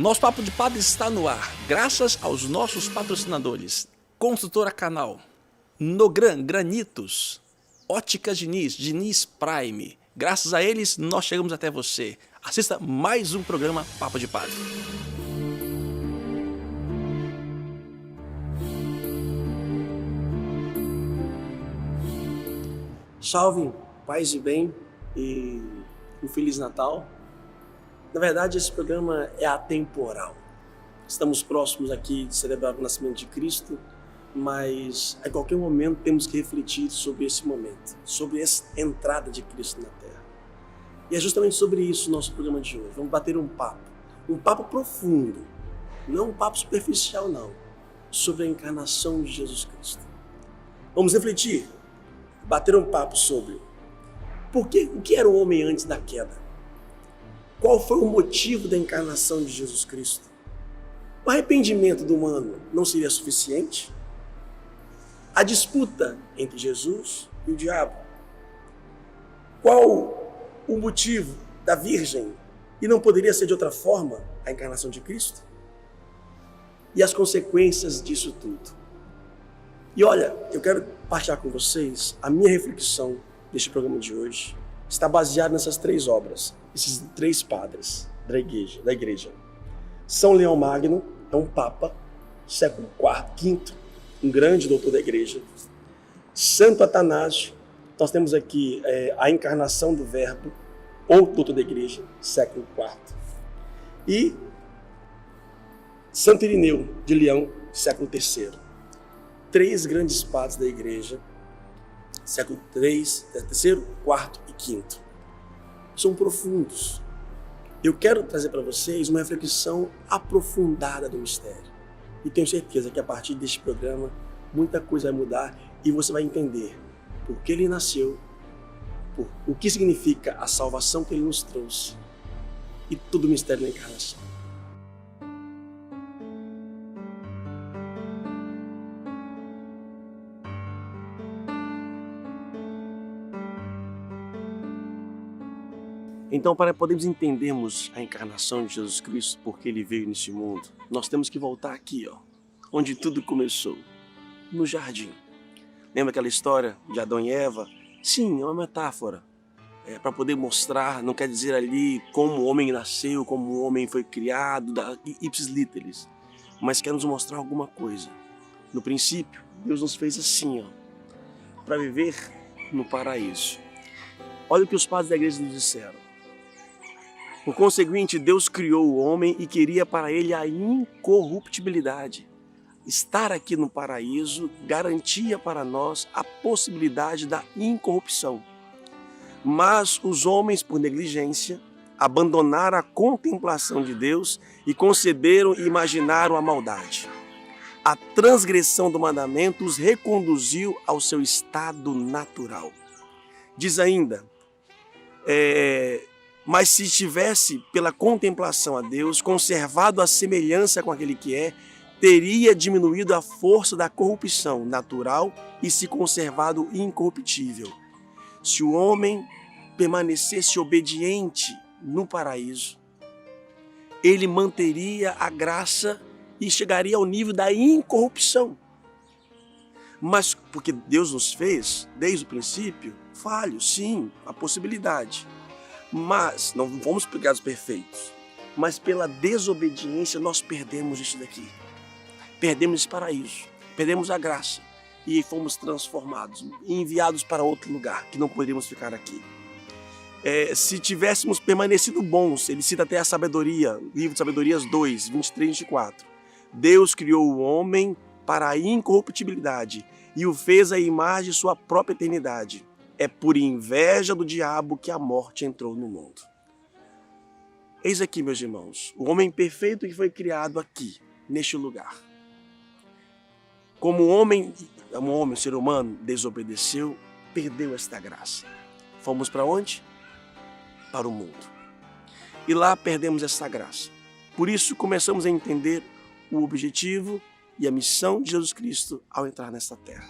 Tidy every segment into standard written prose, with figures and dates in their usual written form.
Nosso Papo de Padre está no ar, graças aos nossos patrocinadores. Construtora Canal, Nogran Granitos, Óticas Diniz, Diniz Prime. Graças a eles, nós chegamos até você. Assista mais um programa Papo de Padre. Salve, paz e bem e um Feliz Natal. Na verdade, esse programa é atemporal. Estamos próximos aqui de celebrar o nascimento de Cristo, mas a qualquer momento temos que refletir sobre esse momento, sobre essa entrada de Cristo na Terra. E é justamente sobre isso o nosso programa de hoje. Vamos bater um papo profundo, não um papo superficial não, sobre a encarnação de Jesus Cristo. Vamos refletir, bater um papo sobre o que era o homem antes da queda. Qual foi o motivo da encarnação de Jesus Cristo? O arrependimento do humano não seria suficiente? A disputa entre Jesus e o diabo? Qual o motivo da Virgem? E não poderia ser de outra forma a encarnação de Cristo? E as consequências disso tudo? E olha, eu quero partilhar com vocês a minha reflexão deste programa de hoje. Está baseada nessas três obras, esses três padres da igreja. São Leão Magno é um papa, século IV, um grande doutor da igreja. Santo Atanásio, nós temos aqui a encarnação do Verbo, ou doutor da igreja, século IV. E Santo Irineu de Leão, século III. Três grandes padres da igreja, século III, IV e V. São profundos. Eu quero trazer para vocês uma reflexão aprofundada do mistério. E tenho certeza que a partir deste programa, muita coisa vai mudar e você vai entender por que ele nasceu, o que significa a salvação que ele nos trouxe e todo o mistério da encarnação. Então, para podermos entendermos a encarnação de Jesus Cristo, porque ele veio nesse mundo, nós temos que voltar aqui, onde tudo começou, no jardim. Lembra aquela história de Adão e Eva? Sim, é uma metáfora, para poder mostrar, não quer dizer ali como o homem nasceu, como o homem foi criado, ipsis literis, mas quer nos mostrar alguma coisa. No princípio, Deus nos fez assim, para viver no paraíso. Olha o que os padres da igreja nos disseram. Por conseguinte, Deus criou o homem e queria para ele a incorruptibilidade. Estar aqui no paraíso garantia para nós a possibilidade da incorrupção. Mas os homens, por negligência, abandonaram a contemplação de Deus e conceberam e imaginaram a maldade. A transgressão do mandamento os reconduziu ao seu estado natural. Diz ainda, mas se tivesse, pela contemplação a Deus, conservado a semelhança com aquele que é, teria diminuído a força da corrupção natural e se conservado incorruptível. Se o homem permanecesse obediente no paraíso, ele manteria a graça e chegaria ao nível da incorrupção. Mas porque Deus nos fez, desde o princípio, falhos, sim, a possibilidade. Mas não fomos criados perfeitos. Mas pela desobediência nós perdemos isso daqui. Perdemos esse paraíso, perdemos a graça e fomos transformados, enviados para outro lugar, que não poderíamos ficar aqui. Se tivéssemos permanecido bons, ele cita até a sabedoria, livro de Sabedorias 2, 23 e 24. Deus criou o homem para a incorruptibilidade e o fez à imagem de sua própria eternidade. É por inveja do diabo que a morte entrou no mundo. Eis aqui, meus irmãos, o homem perfeito que foi criado aqui, neste lugar. Como o ser humano, desobedeceu, perdeu esta graça. Fomos para onde? Para o mundo. E lá perdemos essa graça. Por isso começamos a entender o objetivo e a missão de Jesus Cristo ao entrar nesta terra.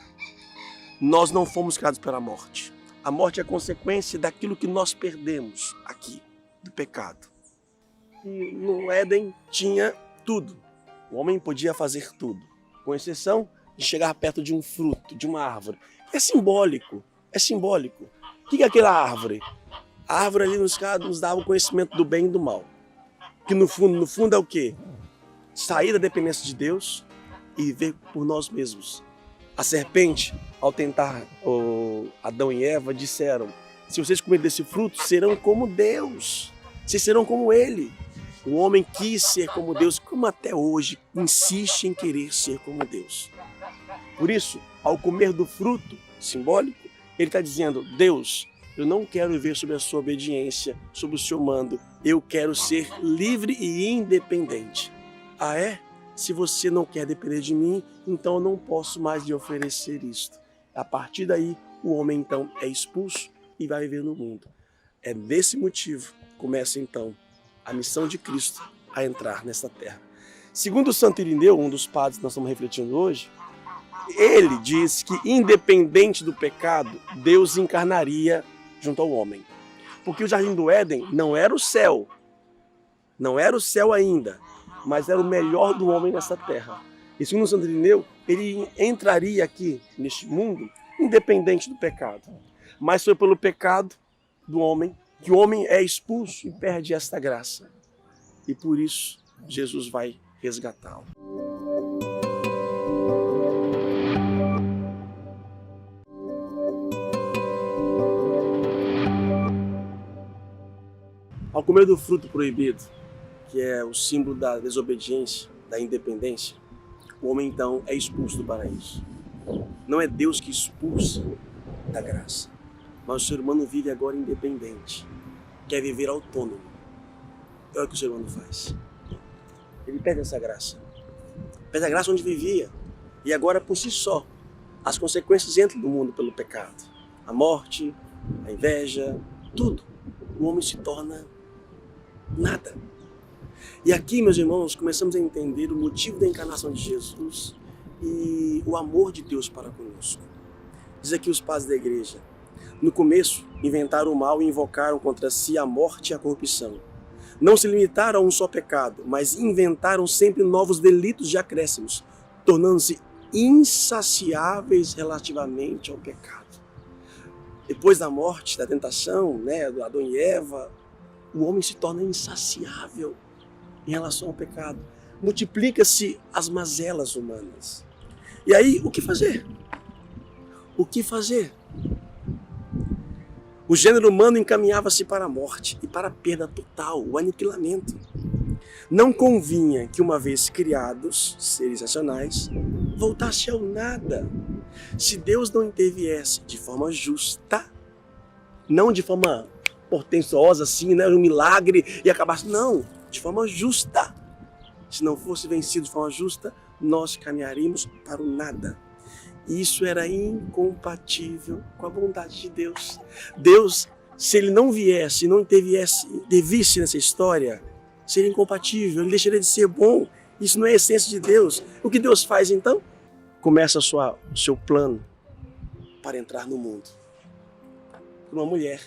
Nós não fomos criados pela morte. A morte é a consequência daquilo que nós perdemos aqui, do pecado. que no Éden tinha tudo. O homem podia fazer tudo, com exceção de chegar perto de um fruto, de uma árvore. É simbólico, é simbólico. O que é aquela árvore? A árvore ali nos dava o conhecimento do bem e do mal. Que no fundo é o quê? Sair da dependência de Deus e viver por nós mesmos. A serpente, ao tentar Adão e Eva, disseram: se vocês comerem desse fruto, serão como Deus. Vocês serão como Ele. O homem quis ser como Deus, como até hoje insiste em querer ser como Deus. Por isso, ao comer do fruto simbólico, ele está dizendo: Deus, eu não quero viver sob a sua obediência, sob o seu mando. Eu quero ser livre e independente. Ah, é? Se você não quer depender de mim, então eu não posso mais lhe oferecer isto. A partir daí, o homem então é expulso e vai viver no mundo. É desse motivo que começa então a missão de Cristo a entrar nessa terra. Segundo Santo Irineu, um dos padres que nós estamos refletindo hoje, ele diz que, independente do pecado, Deus encarnaria junto ao homem. Porque o Jardim do Éden não era o céu, não era o céu ainda, mas era o melhor do homem nessa terra. E segundo Santo Irineu, ele entraria aqui neste mundo independente do pecado. Mas foi pelo pecado do homem que o homem é expulso e perde esta graça. E por isso Jesus vai resgatá-lo. Ao comer do fruto proibido, que é o símbolo da desobediência, da independência, o homem então é expulso do paraíso. Não é Deus que expulsa da graça, mas o ser humano vive agora independente, quer viver autônomo. É o que o ser humano faz. Ele perde essa graça. Perde a graça onde vivia. E agora, por si só, as consequências entram no mundo pelo pecado. A morte, a inveja, tudo. O homem se torna nada. E aqui, meus irmãos, começamos a entender o motivo da encarnação de Jesus e o amor de Deus para conosco. Diz aqui os padres da igreja: no começo, inventaram o mal e invocaram contra si a morte e a corrupção. Não se limitaram a um só pecado, mas inventaram sempre novos delitos de acréscimos, tornando-se insaciáveis relativamente ao pecado. Depois da morte, da tentação, do Adão e Eva, o homem se torna insaciável em relação ao pecado. Multiplica-se as mazelas humanas. E aí, o que fazer? O que fazer? O gênero humano encaminhava-se para a morte e para a perda total, o aniquilamento. Não convinha que, uma vez criados, seres racionais, voltasse ao nada. Se Deus não interviesse de forma justa, não de forma portentosa assim, um milagre e acabasse, não, de forma justa. Se não fosse vencido de forma justa, nós caminharíamos para o nada. Isso era incompatível com a bondade de Deus. Deus, se ele não viesse, não intervisse nessa história, seria incompatível, ele deixaria de ser bom. Isso não é a essência de Deus. O que Deus faz então? Começa o seu plano para entrar no mundo. Uma mulher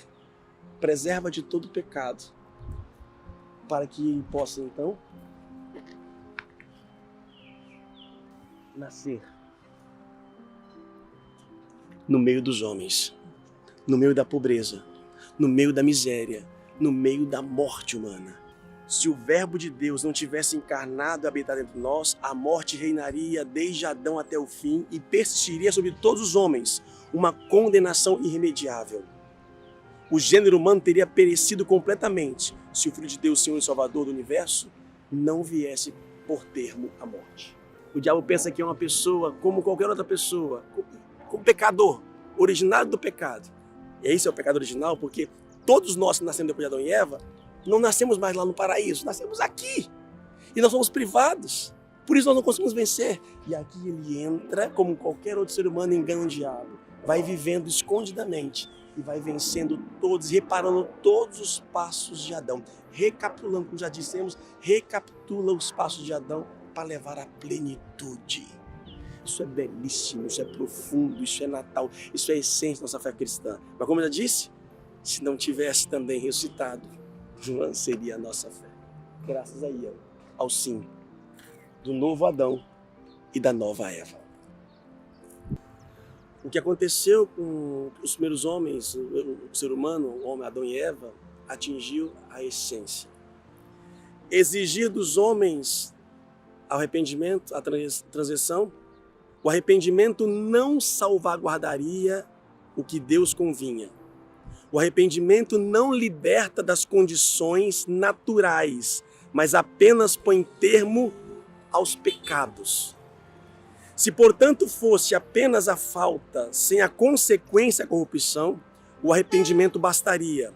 preserva de todo pecado, para que ele possa então nascer no meio dos homens, no meio da pobreza, no meio da miséria, no meio da morte humana. Se o Verbo de Deus não tivesse encarnado e habitado entre nós, a morte reinaria desde Adão até o fim e persistiria sobre todos os homens, uma condenação irremediável. O gênero humano teria perecido completamente se o Filho de Deus, Senhor e Salvador do Universo, não viesse por termo a morte. O diabo pensa que é uma pessoa como qualquer outra pessoa, como pecador, originário do pecado. E esse é o pecado original, porque todos nós que nascemos depois de Adão e Eva, não nascemos mais lá no paraíso, nascemos aqui. E nós somos privados. Por isso nós não conseguimos vencer. E aqui ele entra, como qualquer outro ser humano, engana o diabo. Vai vivendo escondidamente e vai vencendo todos, reparando todos os passos de Adão. Recapitulando, como já dissemos, recapitula os passos de Adão para levar à plenitude. Isso é belíssimo, isso é profundo, isso é Natal, isso é a essência da nossa fé cristã. Mas como eu já disse, se não tivesse também ressuscitado, João seria a nossa fé. graças aí ao sim do novo Adão e da nova Eva. O que aconteceu com os primeiros homens, o ser humano, o homem Adão e Eva, atingiu a essência. Exigir dos homens o arrependimento, a transição, o arrependimento não salvaguardaria o que Deus convinha. O arrependimento não liberta das condições naturais, mas apenas põe termo aos pecados. Se, portanto, fosse apenas a falta, sem a consequência a corrupção, o arrependimento bastaria.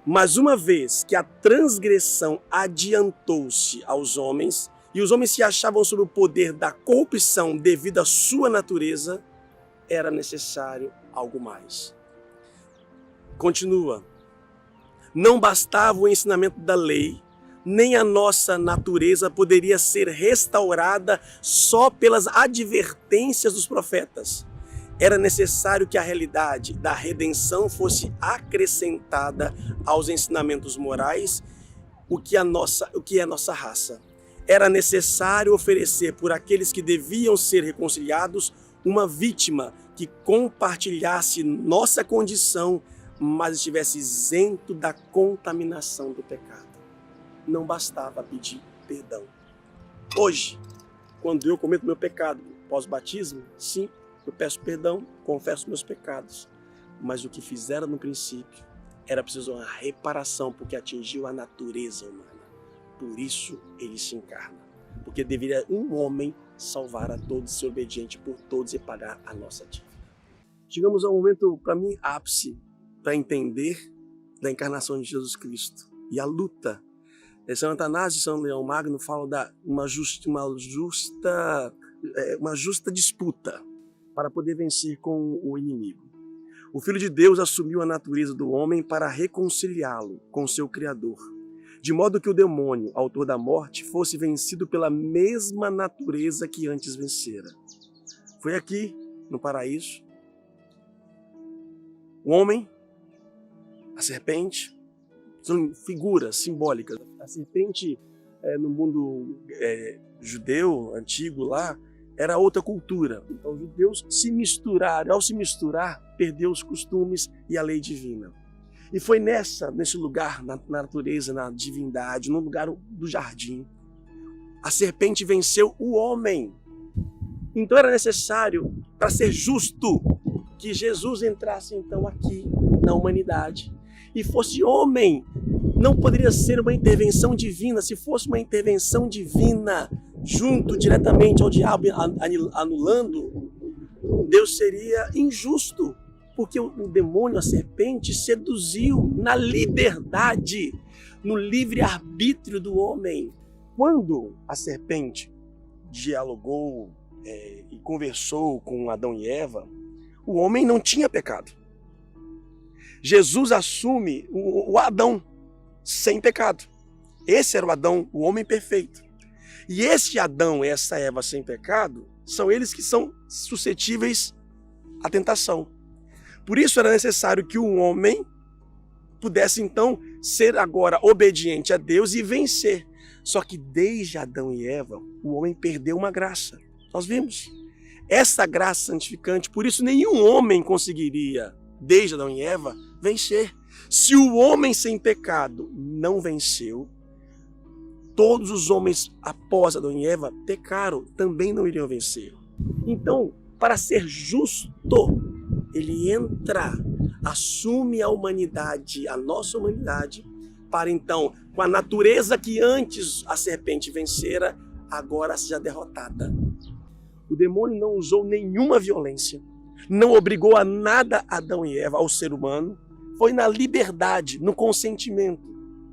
Mas uma vez que a transgressão adiantou-se aos homens, e os homens se achavam sob o poder da corrupção devido à sua natureza, era necessário algo mais. Continua. Não bastava o ensinamento da lei, nem a nossa natureza poderia ser restaurada só pelas advertências dos profetas. Era necessário que a realidade da redenção fosse acrescentada aos ensinamentos morais, o que é a nossa raça. Era necessário oferecer por aqueles que deviam ser reconciliados uma vítima que compartilhasse nossa condição, mas estivesse isento da contaminação do pecado. Não bastava pedir perdão. Hoje, quando eu cometo meu pecado pós-batismo, sim, eu peço perdão, confesso meus pecados. Mas o que fizeram no princípio era preciso uma reparação, porque atingiu a natureza humana. Por isso ele se encarna. Porque deveria um homem salvar a todos, ser obediente por todos e pagar a nossa dívida. Chegamos a um momento, para mim, ápice, para entender da encarnação de Jesus Cristo e a luta. São Atanásio e São Leão Magno falam de uma justa disputa para poder vencer com o inimigo. O Filho de Deus assumiu a natureza do homem para reconciliá-lo com seu Criador, de modo que o demônio, autor da morte, fosse vencido pela mesma natureza que antes vencera. Foi aqui, no paraíso, o homem, a serpente, são figuras simbólicas. A serpente, no mundo judeu, antigo lá, era outra cultura. Então os judeus se misturaram. Ao se misturar, perdeu os costumes e a lei divina. E foi nesse lugar, na natureza, na divindade, no lugar do jardim, a serpente venceu o homem. Então era necessário, para ser justo, que Jesus entrasse então aqui na humanidade e fosse homem. Não poderia ser uma intervenção divina. Se fosse uma intervenção divina, junto diretamente ao diabo, anulando, Deus seria injusto. Porque o demônio, a serpente, seduziu na liberdade, no livre-arbítrio do homem. Quando a serpente dialogou e conversou com Adão e Eva, o homem não tinha pecado. Jesus assume o Adão sem pecado. Esse era o Adão, o homem perfeito. E esse Adão e essa Eva sem pecado são eles que são suscetíveis à tentação. Por isso era necessário que o homem pudesse então ser agora obediente a Deus e vencer. Só que desde Adão e Eva, o homem perdeu uma graça. Nós vimos. Essa graça santificante, por isso nenhum homem conseguiria, desde Adão e Eva, vencer. Se o homem sem pecado não venceu, todos os homens após Adão e Eva pecaram, também não iriam vencer. Então, para ser justo, ele entra, assume a humanidade, a nossa humanidade, para então, com a natureza que antes a serpente vencera, agora seja derrotada. O demônio não usou nenhuma violência, não obrigou a nada Adão e Eva, ao ser humano, foi na liberdade, no consentimento,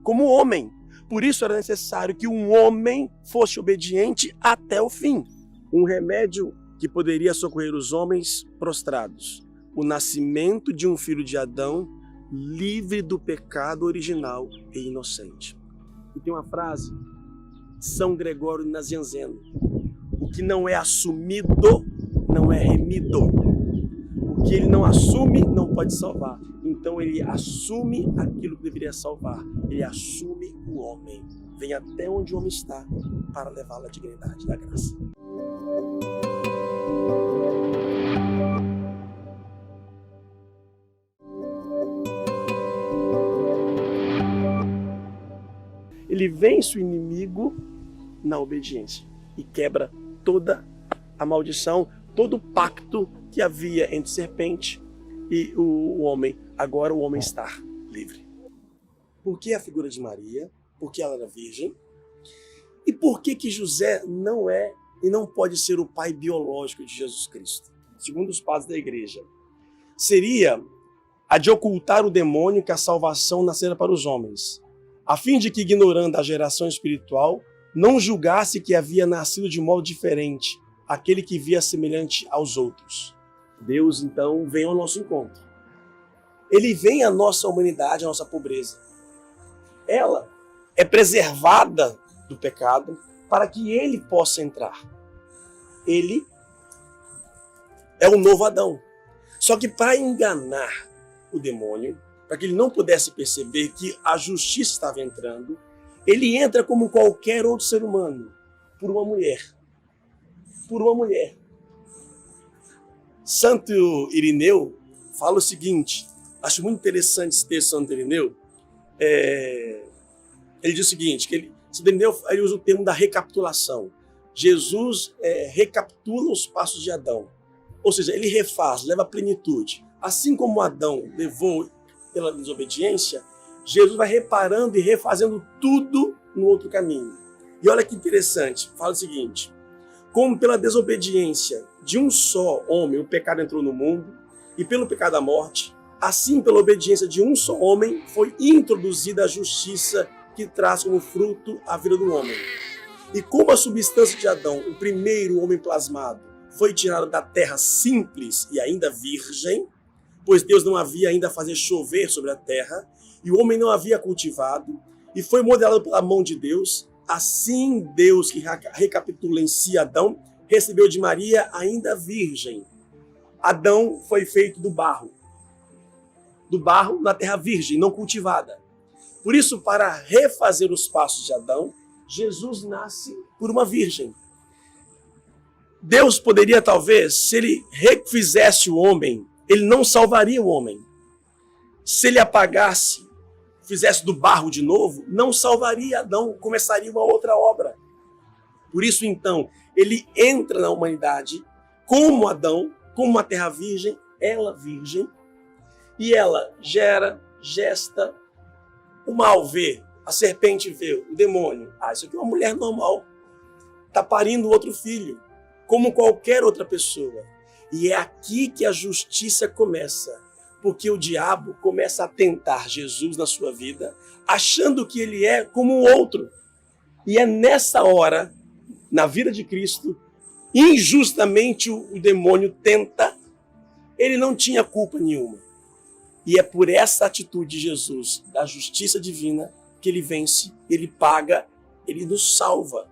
como homem. Por isso era necessário que um homem fosse obediente até o fim. Um remédio que poderia socorrer os homens prostrados. O nascimento de um filho de Adão, livre do pecado original e inocente. E tem uma frase de São Gregório Nazianzeno: o que não é assumido, não é remido. O que ele não assume, não pode salvar. Então ele assume aquilo que deveria salvar. Ele assume o homem. vem até onde o homem está para levá-lo à dignidade da graça. Ele vence o inimigo na obediência e quebra toda a maldição, todo o pacto que havia entre serpente e o homem. Agora o homem está livre. Por que a figura de Maria? Porque ela era virgem. E por que José não é e não pode ser o pai biológico de Jesus Cristo? Segundo os padres da igreja, seria a de ocultar o demônio que a salvação nascera para os homens, a fim de que, ignorando a geração espiritual, não julgasse que havia nascido de modo diferente aquele que via semelhante aos outros. Deus, então, vem ao nosso encontro. Ele vem à nossa humanidade, à nossa pobreza. Ela é preservada do pecado para que ele possa entrar. Ele é o novo Adão. Só que para enganar o demônio, para que ele não pudesse perceber que a justiça estava entrando, ele entra como qualquer outro ser humano, por uma mulher. Por uma mulher. Santo Irineu fala o seguinte, acho muito interessante esse texto de Santo Irineu. Ele diz o seguinte, que Santo Irineu ele usa o termo da recapitulação. Jesus recapitula os passos de Adão. Ou seja, ele refaz, leva à plenitude. Assim como Adão levou pela desobediência, Jesus vai reparando e refazendo tudo no outro caminho. E olha que interessante, fala o seguinte, como pela desobediência de um só homem o pecado entrou no mundo, e pelo pecado a morte, assim pela obediência de um só homem foi introduzida a justiça que traz como fruto a vida do homem. E como a substância de Adão, o primeiro homem plasmado, foi tirado da terra simples e ainda virgem, pois Deus não havia ainda a fazer chover sobre a terra, e o homem não havia cultivado, e foi modelado pela mão de Deus, assim Deus, que recapitula em si Adão, recebeu de Maria ainda virgem. Adão foi feito do barro na terra virgem, não cultivada. Por isso, para refazer os passos de Adão, Jesus nasce por uma virgem. Deus poderia, talvez, se ele refizesse o homem, ele não salvaria o homem. Se ele apagasse, fizesse do barro de novo, não salvaria Adão, começaria uma outra obra. Por isso, então, ele entra na humanidade como Adão, como uma terra virgem, ela virgem, e ela gesta, o mal vê, a serpente vê, o demônio. Isso aqui é uma mulher normal, está parindo outro filho, como qualquer outra pessoa. E é aqui que a justiça começa, porque o diabo começa a tentar Jesus na sua vida, achando que ele é como um outro. E é nessa hora, na vida de Cristo, injustamente o demônio tenta, ele não tinha culpa nenhuma. E é por essa atitude de Jesus, da justiça divina, que ele vence, ele paga, ele nos salva.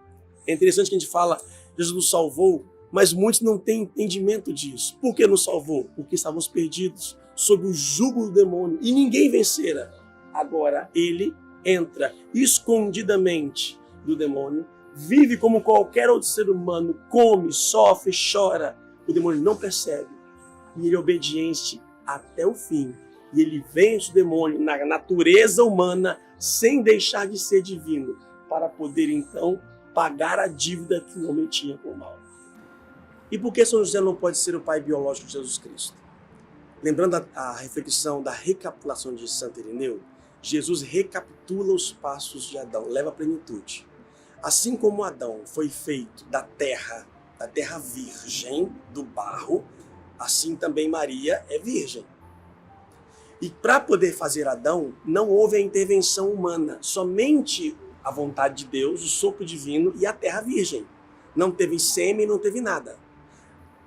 É interessante que a gente fala, Jesus nos salvou, mas muitos não têm entendimento disso. Por que nos salvou? Porque estávamos perdidos, sob o jugo do demônio, e ninguém vencera. Agora ele entra escondidamente do demônio, vive como qualquer outro ser humano, come, sofre, chora. O demônio não percebe. E ele é obediente até o fim. E ele vence o demônio na natureza humana, sem deixar de ser divino, para poder então pagar a dívida que o homem tinha com o mal. E por que São José não pode ser o pai biológico de Jesus Cristo? Lembrando a reflexão da recapitulação de Santo Irineu, Jesus recapitula os passos de Adão, leva à plenitude. Assim como Adão foi feito da terra virgem, do barro, assim também Maria é virgem. E para poder fazer Adão, não houve a intervenção humana, somente a vontade de Deus, o sopro divino e a terra virgem. Não teve sêmen, não teve nada.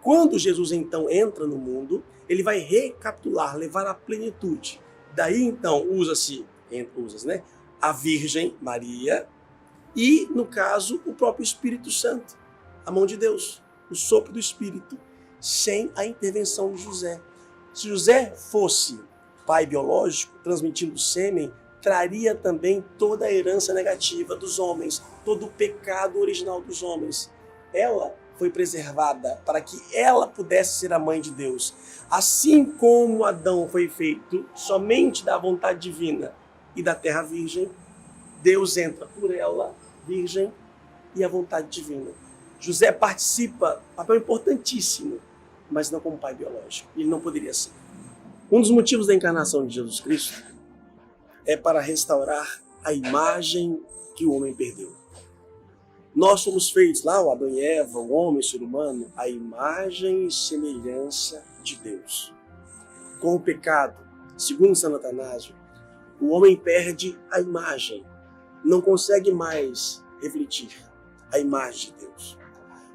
Quando Jesus então entra no mundo, ele vai recapitular, levar à plenitude. Daí então usa-se a Virgem Maria e, no caso, o próprio Espírito Santo, a mão de Deus, o sopro do Espírito, sem a intervenção de José. Se José fosse pai biológico, transmitindo sêmen, traria também toda a herança negativa dos homens, todo o pecado original dos homens. Ela foi preservada para que ela pudesse ser a mãe de Deus. Assim como Adão foi feito somente da vontade divina e da terra virgem, Deus entra por ela, virgem, e a vontade divina. José participa, papel importantíssimo, mas não como pai biológico. Ele não poderia ser. Um dos motivos da encarnação de Jesus Cristo é para restaurar a imagem que o homem perdeu. Nós somos feitos lá, o Adão e Eva, o homem, o ser humano, a imagem e semelhança de Deus. Com o pecado, segundo Santo Atanásio, o homem perde a imagem, não consegue mais refletir a imagem de Deus.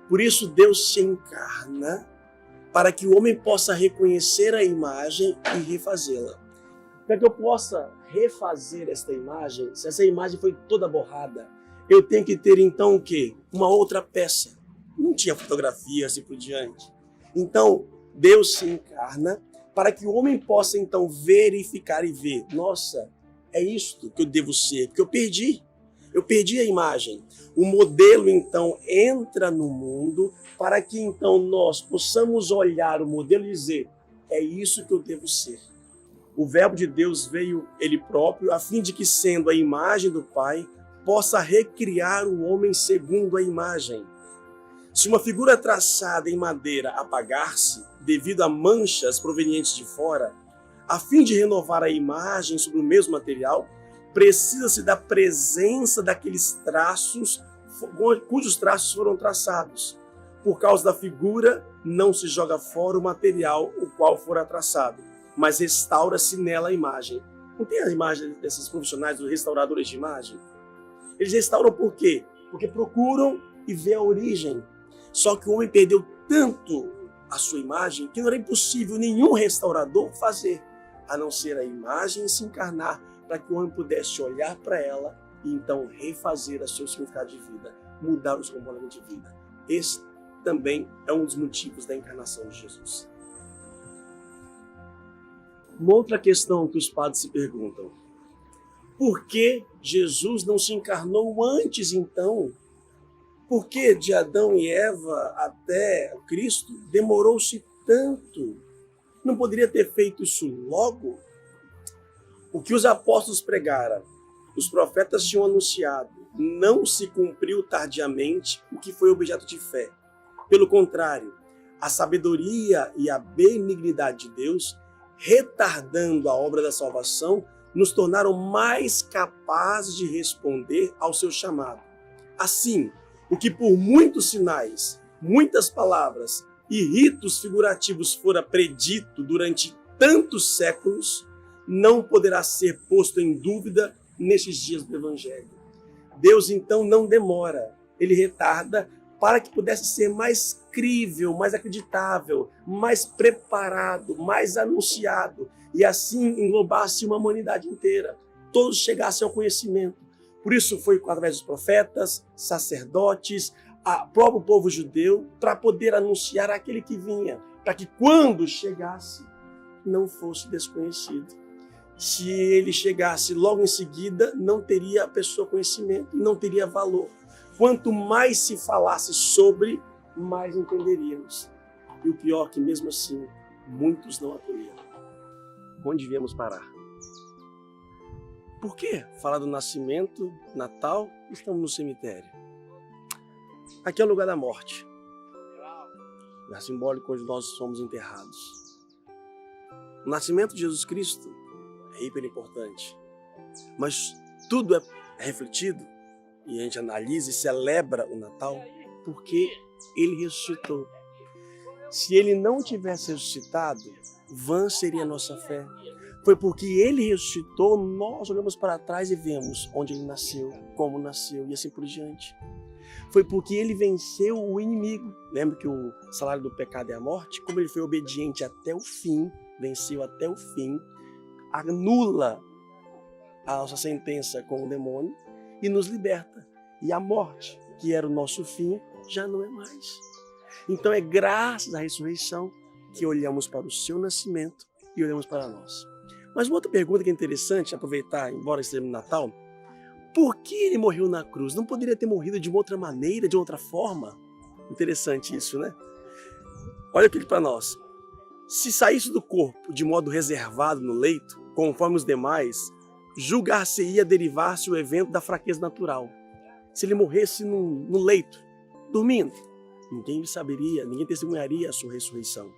Por isso Deus se encarna para que o homem possa reconhecer a imagem e refazê-la. Para que eu possa refazer esta imagem, se essa imagem foi toda borrada, eu tenho que ter então o quê? Uma outra peça. Não tinha fotografia assim por diante. Então, Deus se encarna para que o homem possa então verificar e ver, nossa, é isto que eu devo ser, porque eu perdi a imagem. O modelo então entra no mundo para que então nós possamos olhar o modelo e dizer, é isso que eu devo ser. O Verbo de Deus veio ele próprio a fim de que, sendo a imagem do Pai, possa recriar o homem segundo a imagem. Se uma figura traçada em madeira apagar-se devido a manchas provenientes de fora, a fim de renovar a imagem sobre o mesmo material, precisa-se da presença daqueles traços cujos traços foram traçados. Por causa da figura, não se joga fora o material o qual fora traçado, mas restaura-se nela a imagem. Não tem a imagem desses profissionais, dos restauradores de imagem? Eles restauram por quê? Porque procuram e vê a origem. Só que o homem perdeu tanto a sua imagem que não era impossível nenhum restaurador fazer, a não ser a imagem se encarnar para que o homem pudesse olhar para ela e então refazer o seu significado de vida, mudar o seu comportamento de vida. Esse também é um dos motivos da encarnação de Jesus. Uma outra questão que os padres se perguntam: por que Jesus não se encarnou antes então? Por que de Adão e Eva até Cristo demorou-se tanto? Não poderia ter feito isso logo? O que os apóstolos pregaram, os profetas tinham anunciado, não se cumpriu tardiamente o que foi objeto de fé. Pelo contrário, a sabedoria e a benignidade de Deus, retardando a obra da salvação, nos tornaram mais capazes de responder ao seu chamado. Assim, o que por muitos sinais, muitas palavras e ritos figurativos fora predito durante tantos séculos, não poderá ser posto em dúvida nestes dias do Evangelho. Deus então não demora, ele retarda para que pudesse ser mais crível, mais acreditável, mais preparado, mais anunciado, e assim englobasse uma humanidade inteira, todos chegassem ao conhecimento. Por isso foi através dos profetas, sacerdotes, o próprio povo judeu, para poder anunciar aquele que vinha, para que quando chegasse, não fosse desconhecido. Se ele chegasse logo em seguida, não teria a pessoa conhecimento e não teria valor. Quanto mais se falasse sobre, mais entenderíamos. E o pior é que mesmo assim, muitos não acolheram. Onde viemos parar? Por que falar do nascimento, Natal, estamos no cemitério? Aqui é o lugar da morte. É simbólico onde nós somos enterrados. O nascimento de Jesus Cristo é hiper importante. Mas tudo é refletido, e a gente analisa e celebra o Natal, porque ele ressuscitou. Se ele não tivesse ressuscitado, vã seria a nossa fé. Foi porque ele ressuscitou, nós olhamos para trás e vemos onde ele nasceu, como nasceu e assim por diante. Foi porque ele venceu o inimigo. Lembra que o salário do pecado é a morte? Como ele foi obediente até o fim, venceu até o fim, anula a nossa sentença com o demônio e nos liberta. E a morte, que era o nosso fim, já não é mais. Então é graças à ressurreição que olhamos para o seu nascimento e olhamos para nós. Mas uma outra pergunta que é interessante aproveitar, embora esteja no Natal, por que ele morreu na cruz? Não poderia ter morrido de uma outra maneira, de outra forma? Interessante isso, né? Olha aqui para nós. Se saísse do corpo de modo reservado no leito, conforme os demais, julgar-se-ia derivar-se o evento da fraqueza natural. Se ele morresse no leito, dormindo, ninguém saberia, ninguém testemunharia a sua ressurreição.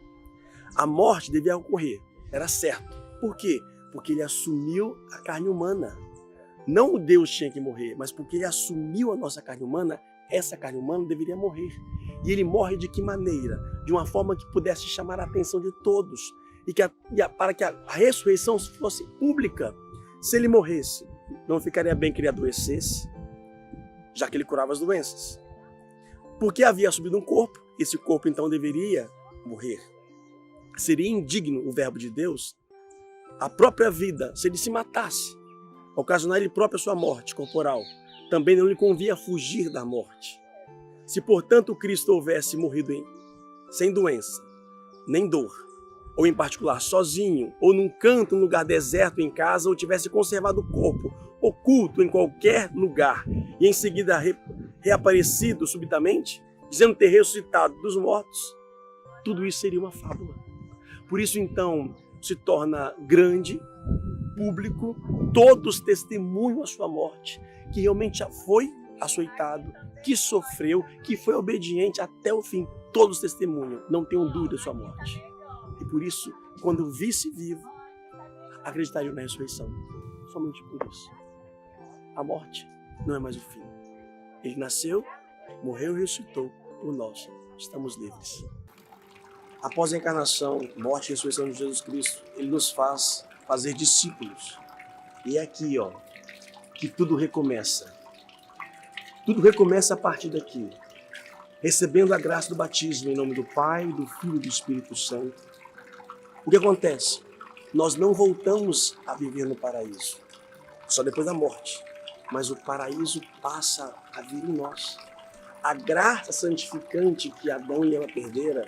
A morte devia ocorrer, era certo. Por quê? Porque ele assumiu a carne humana. Não o Deus tinha que morrer, mas porque ele assumiu a nossa carne humana, essa carne humana deveria morrer. E ele morre de que maneira? De uma forma que pudesse chamar a atenção de todos para que a ressurreição fosse pública. Se ele morresse, não ficaria bem que ele adoecesse, já que ele curava as doenças. Porque havia assumido um corpo, esse corpo então deveria morrer. Seria indigno o verbo de Deus, a própria vida, se ele se matasse, ocasionar ele próprio a sua morte corporal. Também não lhe convia fugir da morte. Se, portanto, o Cristo houvesse morrido sem doença, nem dor, ou em particular sozinho, ou num canto, num lugar deserto em casa, ou tivesse conservado o corpo oculto em qualquer lugar, e em seguida reaparecido subitamente, dizendo ter ressuscitado dos mortos, tudo isso seria uma fábula. Por isso, então, se torna grande, público, todos testemunham a sua morte, que realmente já foi açoitado, que sofreu, que foi obediente até o fim. Todos testemunham, não tenham dúvida da sua morte. E por isso, quando visse vivo, acreditariam na ressurreição. Somente por isso. A morte não é mais o fim. Ele nasceu, morreu e ressuscitou por nós. Estamos livres. Após a encarnação, morte e ressurreição de Jesus Cristo, ele nos faz fazer discípulos. E é aqui, que tudo recomeça. Tudo recomeça a partir daqui. Recebendo a graça do batismo em nome do Pai, do Filho e do Espírito Santo. O que acontece? Nós não voltamos a viver no paraíso, só depois da morte. Mas o paraíso passa a vir em nós. A graça santificante que Adão e Eva perderam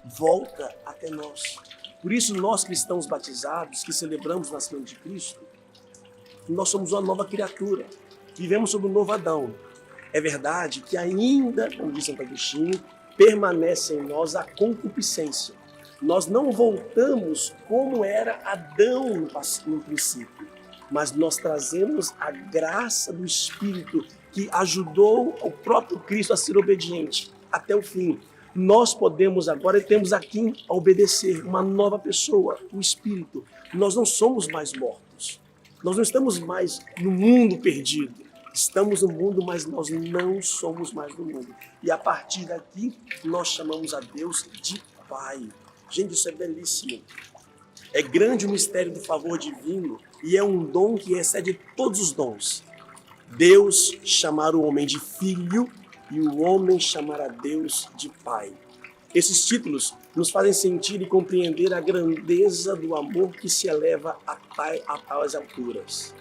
volta até nós. Por isso, nós cristãos batizados, que celebramos o nascimento de Cristo, nós somos uma nova criatura. Vivemos sob um novo Adão. É verdade que ainda, como diz Santo Agostinho, permanece em nós a concupiscência. Nós não voltamos como era Adão no princípio, mas nós trazemos a graça do Espírito que ajudou o próprio Cristo a ser obediente até o fim. Nós podemos agora e temos aqui a obedecer uma nova pessoa, o Espírito. Nós não somos mais mortos. Nós não estamos mais no mundo perdido. Estamos no mundo, mas nós não somos mais do mundo. E a partir daqui, nós chamamos a Deus de Pai. Gente, isso é belíssimo. É grande o mistério do favor divino e é um dom que excede todos os dons. Deus chamar o homem de filho e o homem chamar a Deus de Pai. Esses títulos nos fazem sentir e compreender a grandeza do amor que se eleva a tais alturas.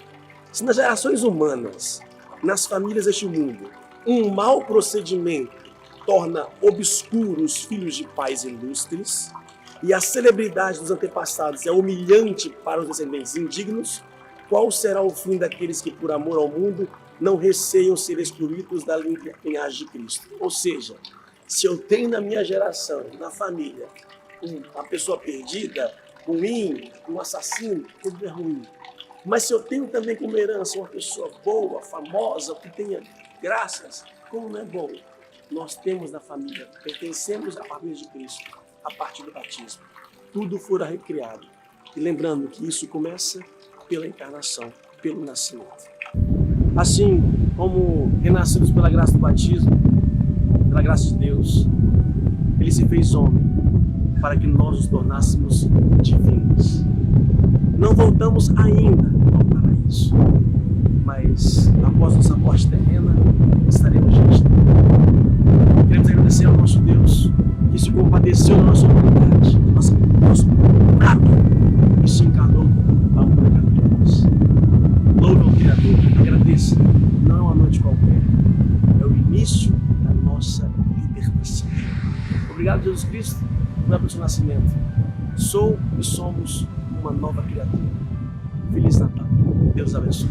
Se nas gerações humanas, nas famílias deste mundo, um mau procedimento torna obscuros os filhos de pais ilustres e a celebridade dos antepassados é humilhante para os descendentes indignos, qual será o fim daqueles que, por amor ao mundo, não receiam ser excluídos da linhagem de Cristo? Ou seja, se eu tenho na minha geração, na família, uma pessoa perdida, ruim, um assassino, tudo é ruim. Mas se eu tenho também como herança uma pessoa boa, famosa, que tenha graças, como não é bom? Nós temos na família, pertencemos à família de Cristo, a partir do batismo. Tudo fora recriado. E lembrando que isso começa pela encarnação, pelo nascimento. Assim como renascidos pela graça do batismo, pela graça de Deus, Ele se fez homem para que nós nos tornássemos divinos. Não voltamos ainda ao paraíso, mas após nossa morte terrena, estaremos diante dele. Queremos agradecer ao nosso Deus que se compadeceu da nossa humanidade, do nosso prato, e se encarnou para um pecado de nós. Louve ao Criador, agradeça. Não é uma noite qualquer, é o início da nossa libertação. Obrigado, Jesus Cristo, pelo seu nascimento. Sou e somos uma nova criatura. Feliz Natal. Deus abençoe.